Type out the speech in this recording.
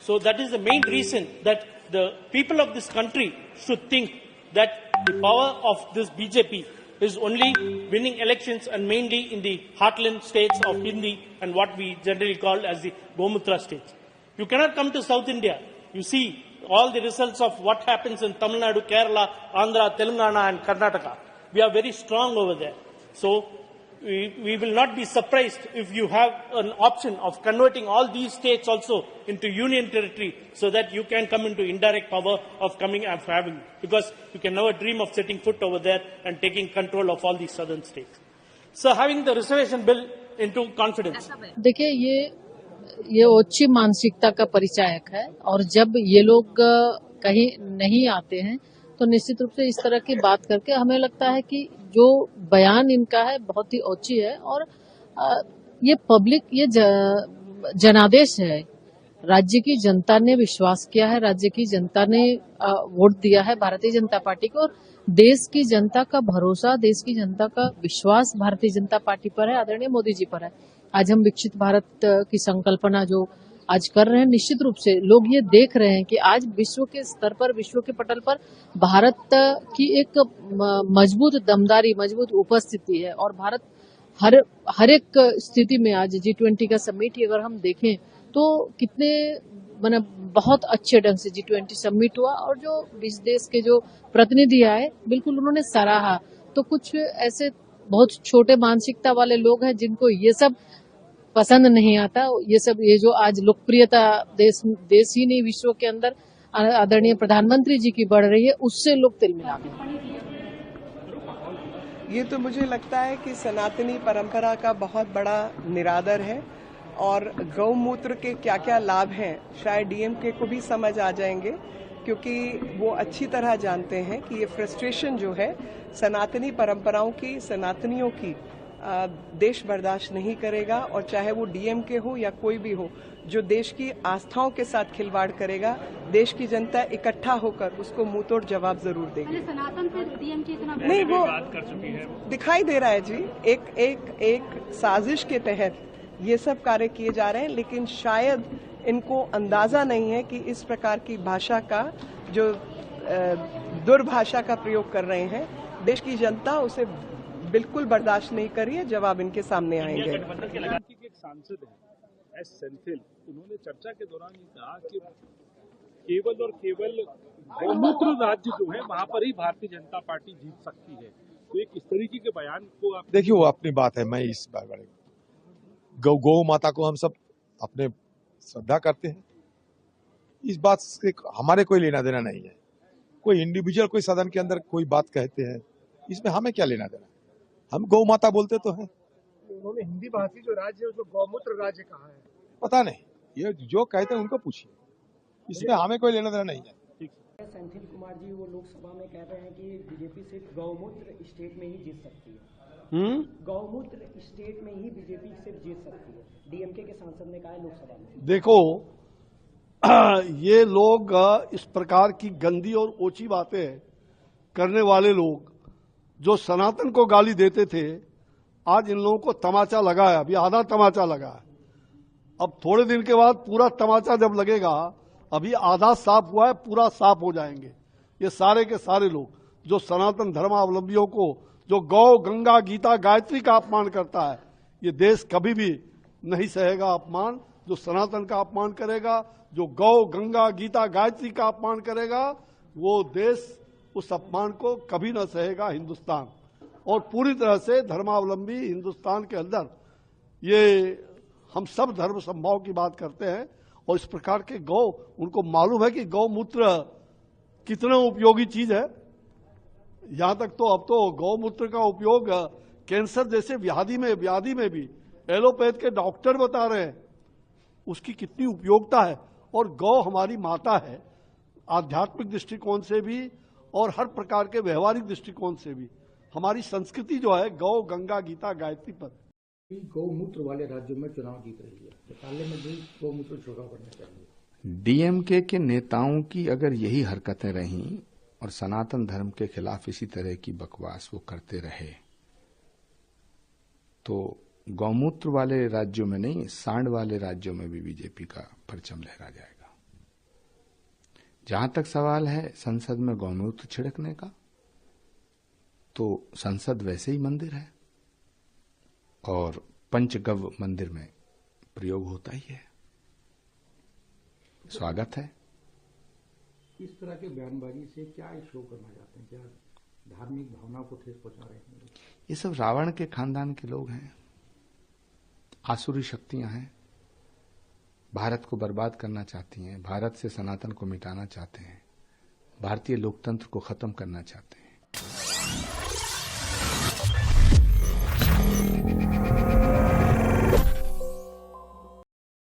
So that is the main reason that the people of this country should think that the power of this BJP is only winning elections and mainly in the heartland states of Hindi and what we generally call as the Gomutra states. You cannot come to South India. You see all the results of what happens in Tamil Nadu, Kerala, Andhra, Telangana and Karnataka. We are very strong over there. So we will not be surprised if you have an option of converting all these states also into union territory so that you can come into indirect power of coming and having, because you can never dream of setting foot over there and taking control of all these southern states. So having the reservation bill into confidence. देखिए ये ओछी मानसिकता का परिचायक है और जब ये लोग कहीं नहीं आते हैं तो निश्चित रूप से इस तरह की बात करके हमें लगता है कि जो बयान इनका है बहुत ही ओछी है और ये पब्लिक ये जनादेश है। राज्य की जनता ने विश्वास किया है, राज्य की जनता ने वोट दिया है भारतीय जनता पार्टी को और देश की जनता का भरोसा, देश की जनता का विश्वास भारतीय जनता पार्टी पर है, आदरणीय मोदी जी पर है। आज हम विकसित भारत की संकल्पना जो आज कर रहे हैं, निश्चित रूप से लोग ये देख रहे हैं कि आज विश्व के स्तर पर, विश्व के पटल पर भारत की एक मजबूत दमदारी, मजबूत उपस्थिति है और भारत हर एक स्थिति में आज G20 का समिट अगर हम देखें तो कितने बहुत अच्छे ढंग से G20 समिट हुआ और जो 20 देश के जो प्रतिनिधि आए बिल्कुल उन्होंने सराहा। तो कुछ ऐसे बहुत छोटे मानसिकता वाले लोग हैं जिनको ये सब पसंद नहीं आता, ये जो आज लोकप्रियता देश ही नहीं विश्व के अंदर आदरणीय प्रधानमंत्री जी की बढ़ रही है, उससे लोग तिल मिला गए। ये तो मुझे लगता है कि सनातनी परंपरा का बहुत बड़ा निरादर है और गौमूत्र के क्या क्या लाभ हैं शायद डीएमके को भी समझ आ जाएंगे, क्योंकि वो अच्छी तरह जानते हैं कि ये फ्रस्ट्रेशन जो है सनातनी परंपराओं की, सनातनियों की, देश बर्दाश्त नहीं करेगा। और चाहे वो डीएमके हो या कोई भी हो, जो देश की आस्थाओं के साथ खिलवाड़ करेगा, देश की जनता इकट्ठा होकर उसको मुंहतोड़ जवाब जरूर देगी। सनातन से डीएमके इतना नहीं, वो बात कर चुकी है, दिखाई दे रहा है जी। एक साजिश के तहत ये सब कार्य किए जा रहे हैं, लेकिन शायद इनको अंदाजा नहीं है कि इस प्रकार की भाषा का जो दुर्भाषा का प्रयोग कर रहे हैं, देश की जनता उसे बिल्कुल बर्दाश्त नहीं करी है। जवाब इनके सामने आएंगे। एक सांसद है एस सेंथिल, उन्होंने चर्चा के दौरान ये कहा कि केवल और केवल गौमूत्र राज्य जो है वहां पर ही भारतीय जनता पार्टी जीत सकती है। तो एक इस तरीके के बयान को आप देखिए, वो अपनी बात है। मैं इस बारे गौ माता को हम सब अपने श्रद्धा करते हैं, इस बात से हमारे कोई लेना देना नहीं है। कोई इंडिविजुअल कोई सदन के अंदर कोई बात कहते हैं, इसमें हमें क्या लेना देना। हम गौ माता बोलते तो हैं। उन्होंने हिंदी भाषी जो राज्य है उसको गौमूत्र राज्य कहा है। पता नहीं, ये जो कहते हैं उनको पूछिए, इसमें हमें कोई लेना देना नहीं है। सेंथिल कुमार जी वो लोकसभा में कह रहे हैं कि बीजेपी सिर्फ गौमूत्र स्टेट में ही जीत सकती है। गौमूत्र स्टेट में ही बीजेपी सिर्फ जीत सकती है, डीएमके के सांसद ने कहा है लोकसभा में। देखो, ये लोग इस प्रकार की गंदी और ओछी बातें करने वाले लोग जो सनातन को गाली देते थे, आज इन लोगों को तमाचा लगा है। अभी आधा तमाचा लगा है, अब थोड़े दिन के बाद पूरा तमाचा जब लगेगा, अभी आधा साफ हुआ है, पूरा साफ हो जाएंगे। ये सारे के सारे लोग जो सनातन धर्मावलंबियों को, जो गौ, गंगा, गीता, गायत्री का अपमान करता है, ये देश कभी भी नहीं सहेगा अपमान। जो सनातन का अपमान करेगा, जो गौ, गंगा, गीता, गायत्री का अपमान करेगा, वो देश उस अपमान को कभी न सहेगा हिंदुस्तान। और पूरी तरह से धर्मावलंबी हिंदुस्तान के अंदर ये हम सब धर्म संभाव की बात करते हैं और इस प्रकार के गौ, उनको मालूम है कि गौमूत्र कितना उपयोगी चीज है। यहां तक तो अब तो गौमूत्र का उपयोग कैंसर जैसे व्याधि में भी एलोपैथ के डॉक्टर बता रहे हैं उसकी कितनी उपयोगिता है। और गौ हमारी माता है, आध्यात्मिक दृष्टिकोण से भी और हर प्रकार के व्यवहारिक दृष्टिकोण से भी। हमारी संस्कृति जो है गौ, गंगा, गीता, गायत्री पर। गौमूत्र वाले राज्यों में चुनाव जीत रही है, तो पार्लियामेंट में भी गौमूत्र छिड़काव करना चाहिए। डीएमके के नेताओं की अगर यही हरकतें रहीं और सनातन धर्म के खिलाफ इसी तरह की बकवास वो करते रहे, तो गौमूत्र वाले राज्यों में नहीं, सांड वाले राज्यों में भी बीजेपी का परचम लहरा जाएगा। जहां तक सवाल है संसद में गौमूत्र छिड़कने का, तो संसद वैसे ही मंदिर है और पंचगव्य मंदिर में प्रयोग होता ही है। स्वागत है। इस तरह के बयानबाजी से क्या शो करना चाहते हैं? क्या धार्मिक भावना को ठेस पहुंचा रहे हैं? ये सब रावण के खानदान के लोग हैं, आसुरी शक्तियां हैं, भारत को बर्बाद करना चाहती हैं, भारत से सनातन को मिटाना चाहते हैं, भारतीय लोकतंत्र को खत्म करना चाहते हैं।